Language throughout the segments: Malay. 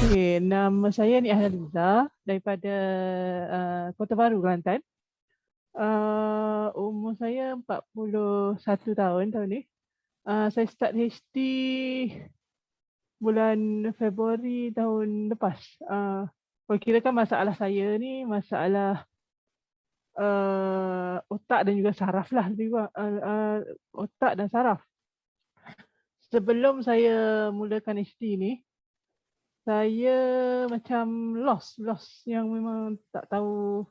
Okey, nama saya Nia Haliza daripada Kota Baru, Kelantan. Umur saya 41 tahun tahun ni. Saya start HD bulan Februari tahun lepas. Kalau kirakan masalah saya ni masalah otak dan juga saraf lah lebih kurang. Otak dan saraf. Sebelum saya mulakan HD ni, saya macam lost yang memang tak tahu,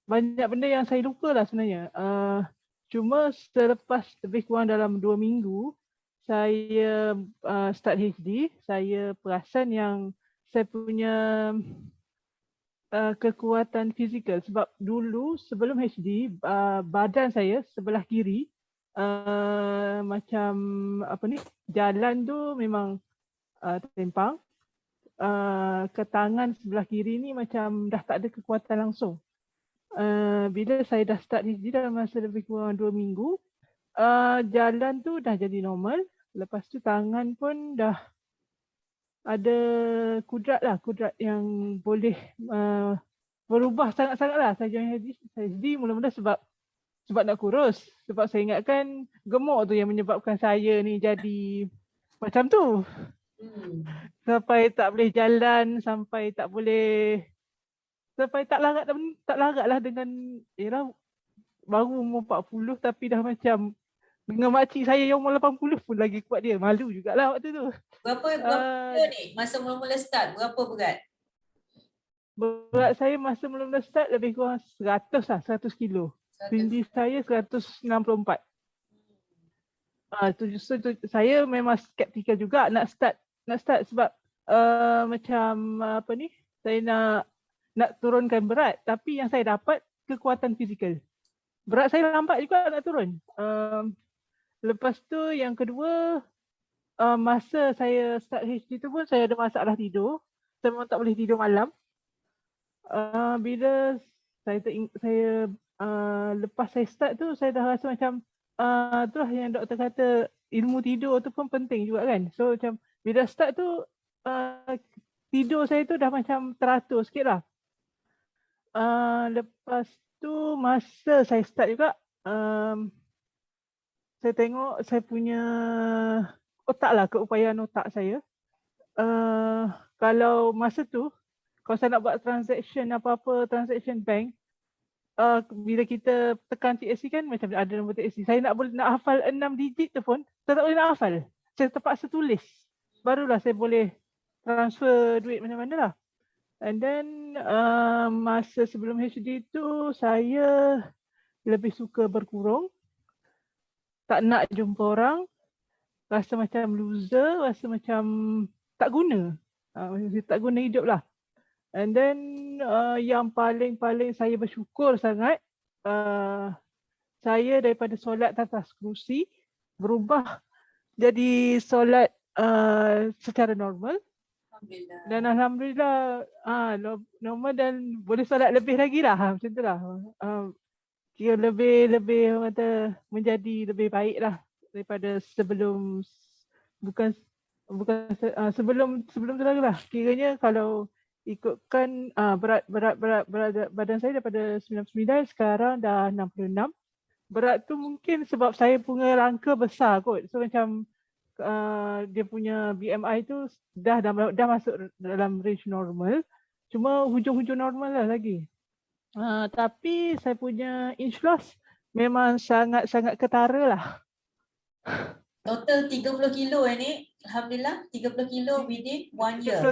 banyak benda yang saya lupa lah sebenarnya. Cuma selepas lebih kurang dalam 2 minggu saya start HD, saya perasan yang saya punya kekuatan fizikal. Sebab dulu sebelum HD, badan saya sebelah kiri macam apa ni, jalan tu memang terempang. Ke tangan sebelah kiri ni macam dah tak ada kekuatan langsung. Bila saya dah start HD dalam masa lebih kurang 2 minggu, jalan tu dah jadi normal. Lepas tu tangan pun dah ada kudrat yang boleh berubah sangat-sangat lah. Saya join HD mula-mula sebab nak kurus. Sebab saya ingatkan gemuk tu yang menyebabkan saya ni jadi macam tu. Sampai tak boleh jalan, sampai tak larat lah dengan, yelah, baru umur 40 tapi dah macam dengan makcik saya yang umur 80 pun lagi kuat dia. Malu jugalah waktu tu. Berapa kilo ni masa mula-mula start? Berapa berat? Berat saya masa mula-mula start lebih kurang 100 lah, 100 kilo. Tinggi saya 164. Saya memang skeptikal juga nak start sebab macam apa ni, saya nak turunkan berat tapi yang saya dapat kekuatan fizikal. Berat saya lambat juga nak turun. Lepas tu yang kedua, masa saya start HD tu pun saya ada masalah tidur. Saya memang tak boleh tidur malam. Bila saya lepas saya start tu, saya dah rasa macam tu lah yang doktor kata, ilmu tidur tu pun penting juga kan. So macam bila start tu tidur saya tu dah macam teratur sikit lah. Lepas tu masa saya start juga, saya tengok saya punya otak lah, keupayaan otak saya. Kalau masa tu, kalau saya nak buat transaction bank, bila kita tekan TSC kan macam ada nombor TSC. Saya nak hafal 6 digit tu pun, saya tak boleh nak hafal. Saya terpaksa tulis. Barulah saya boleh transfer duit mana-mana lah. And then masa sebelum HD tu, saya lebih suka berkurung. Tak nak jumpa orang. Rasa macam loser, rasa macam tak guna. Tak guna hidup lah. And then yang paling saya bersyukur sangat, saya daripada solat atas kerusi berubah jadi solat secara normal. Alhamdulillah. Dan alhamdulillah normal dan boleh solat lebih lagi lah, macam tu lah. Kira lebih orang kata menjadi lebih baik lah daripada sebelum, bukan sebelum tu lagi lah. Kiranya kalau ikutkan berat badan saya daripada 99 sekarang dah 66. Berat tu mungkin sebab saya punya rangka besar kot. So macam dia punya BMI tu dah masuk dalam range normal. Cuma hujung-hujung normal lah lagi. Tapi saya punya inch loss memang sangat-sangat ketara lah. Total 30 kilo ni. Alhamdulillah 30 kilo within 1 year.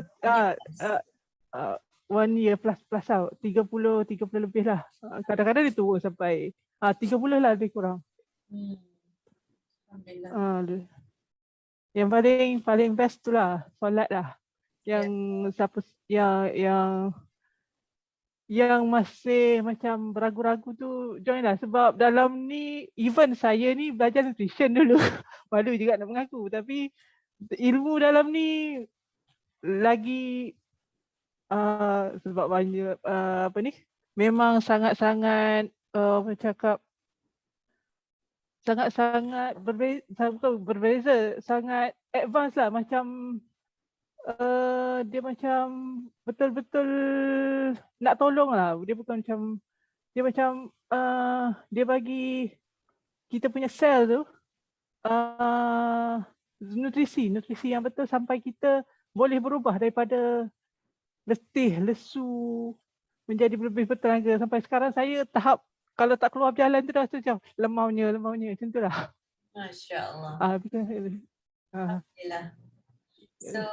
1 year plus lah. 30 lebih lah. Kadang-kadang dia turun sampai 30 lah lebih kurang. Alhamdulillah. Yang paling best tu lah, solat lah. Yang siapa yang masih macam beragu-ragu tu join lah. Sebab dalam ni, even saya ni belajar nutrition dulu. Malu juga nak mengaku. Tapi ilmu dalam ni lagi sebab banyak apa ni, memang sangat-sangat cakap sangat-sangat berbeza, sangat advance lah. Macam dia macam betul-betul nak tolong lah. Dia bukan macam, dia macam dia bagi kita punya sel tu nutrisi yang betul sampai kita boleh berubah daripada letih, lesu menjadi lebih bertenaga. Sampai sekarang saya tahap kalau tak keluar berjalan tu dah rasa macam lemaunya macam tu lah. Masya Allah. Alhamdulillah. So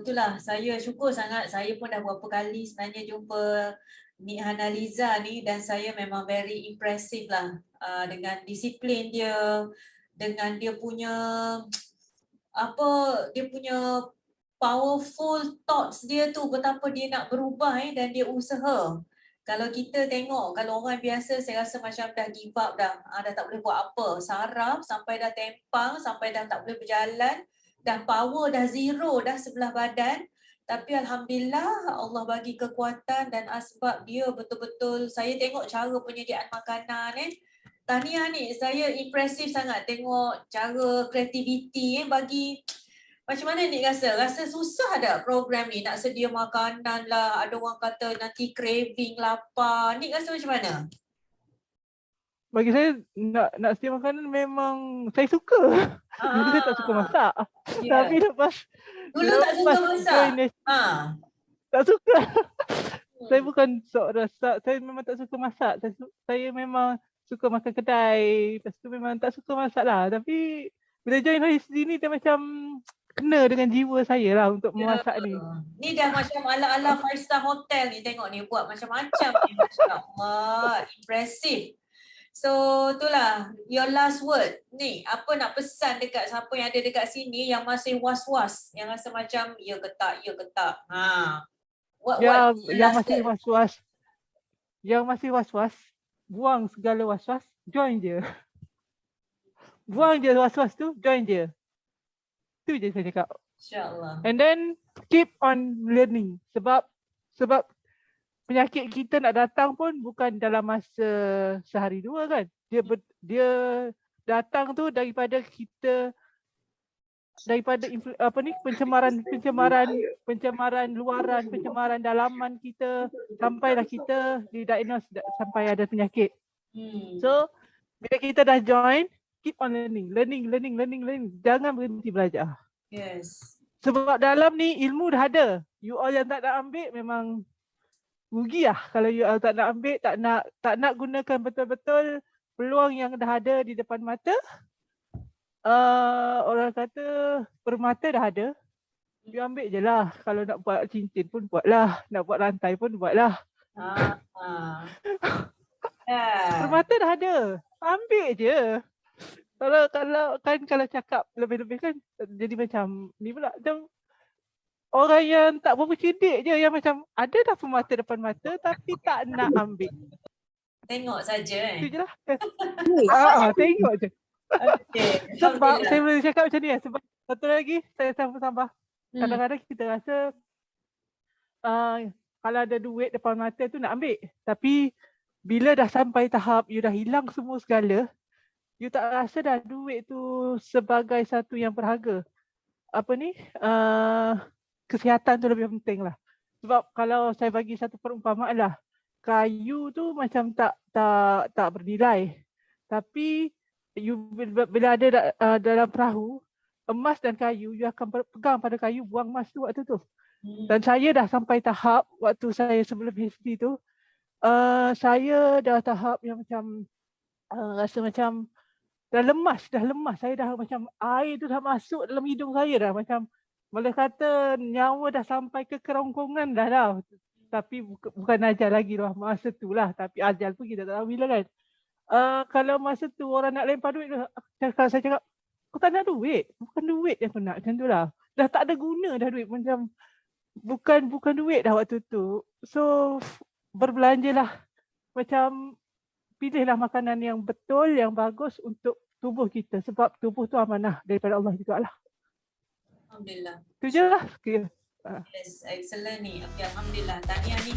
itulah, saya syukur sangat. Saya pun dah berapa kali sebenarnya jumpa Nik Hana Liza ni, dan saya memang very impressive lah dengan disiplin dia, dengan dia punya dia punya powerful thoughts dia tu, betapa dia nak berubah dan dia usaha. Kalau kita tengok, kalau orang biasa saya rasa macam dah give up dah tak boleh buat apa, saraf sampai dah tempang, sampai dah tak boleh berjalan, dah power dah zero dah sebelah badan. Tapi Alhamdulillah Allah bagi kekuatan dan asbab dia betul-betul, saya tengok cara penyediaan makanan tahniah ni, saya impresif sangat tengok cara kreativiti bagi. Macam mana Nik rasa? Rasa susah tak program ni nak sedia makanan lah, ada orang kata nanti craving, lapar. Nik rasa macam mana? Bagi saya nak sedia makanan memang saya suka. Dulu saya tak suka masak. Tapi lepas dulu tak suka masak? Tak suka. Saya bukan sok rasa, saya memang tak suka masak. Saya memang suka makan kedai. Lepas tu memang tak suka masak lah. Tapi bila join HD ni dia macam kena dengan jiwa saya lah untuk memasak ni. Ni dah macam ala-ala 5-star hotel ni, tengok ni buat macam-macam ni. Masya Allah, impressive. So itulah your last word ni, apa nak pesan dekat siapa yang ada dekat sini yang masih was-was, yang rasa macam ya ke tak. Yang masih was-was, buang segala was-was, join je. Buang je was-was tu, join je. Itu je saya cakap. InsyaAllah. And then keep on learning. Sebab penyakit kita nak datang pun bukan dalam masa sehari dua kan. Dia datang tu daripada pencemaran luaran, pencemaran dalaman kita, sampailah kita didiagnose sampai ada penyakit. So bila kita dah join, keep on learning. Jangan berhenti belajar. Yes. Sebab dalam ni ilmu dah ada. You all yang tak nak ambil memang rugi lah. Kalau you all tak nak ambil, tak nak gunakan betul-betul peluang yang dah ada di depan mata. Orang kata permata dah ada. You ambil je lah. Kalau nak buat cincin pun buatlah. Nak buat rantai pun buatlah. Permata dah ada. Ambil je. Kalau cakap lebih-lebih kan jadi macam ni pula, macam orang yang tak berapa cerdik je, yang macam ada dah permata depan mata tapi tak nak ambil. Tengok saja Itu je lah. Tengok je. Okay. Sebab saya boleh cakap macam ni, sebab satu lagi saya tambah. Kadang-kadang kita rasa kalau ada duit depan mata tu nak ambil, tapi bila dah sampai tahap you dah hilang semua segala, you tak rasa dah duit tu sebagai satu yang berharga. Kesihatan tu lebih penting lah. Sebab kalau saya bagi satu perumpamaan lah, kayu tu macam tak bernilai. Tapi you bila ada dalam perahu, emas dan kayu, you akan pegang pada kayu, buang emas tu waktu tu. Dan saya dah sampai tahap waktu saya sebelum HD tu, saya dah tahap yang macam rasa macam dah lemas. Saya dah macam air tu dah masuk dalam hidung saya dah. Macam boleh kata nyawa dah sampai ke kerongkongan dah. Tapi bukan ajal lagi lah masa tu lah. Tapi ajal pun kita tak tahu bila kan. Kalau masa tu orang nak lempar duit tu, saya cakap, aku tak nak duit. Bukan duit yang aku nak, macam tu lah. Dah tak ada guna dah duit. Macam bukan duit dah waktu tu. So berbelanjalah. Macam pilihlah makanan yang betul, yang bagus untuk tubuh kita. Sebab tubuh tu amanah daripada Allah juga lah. Alhamdulillah. Itu je lah. Yes, excellent ni. Okay, Alhamdulillah. Tahniah ni.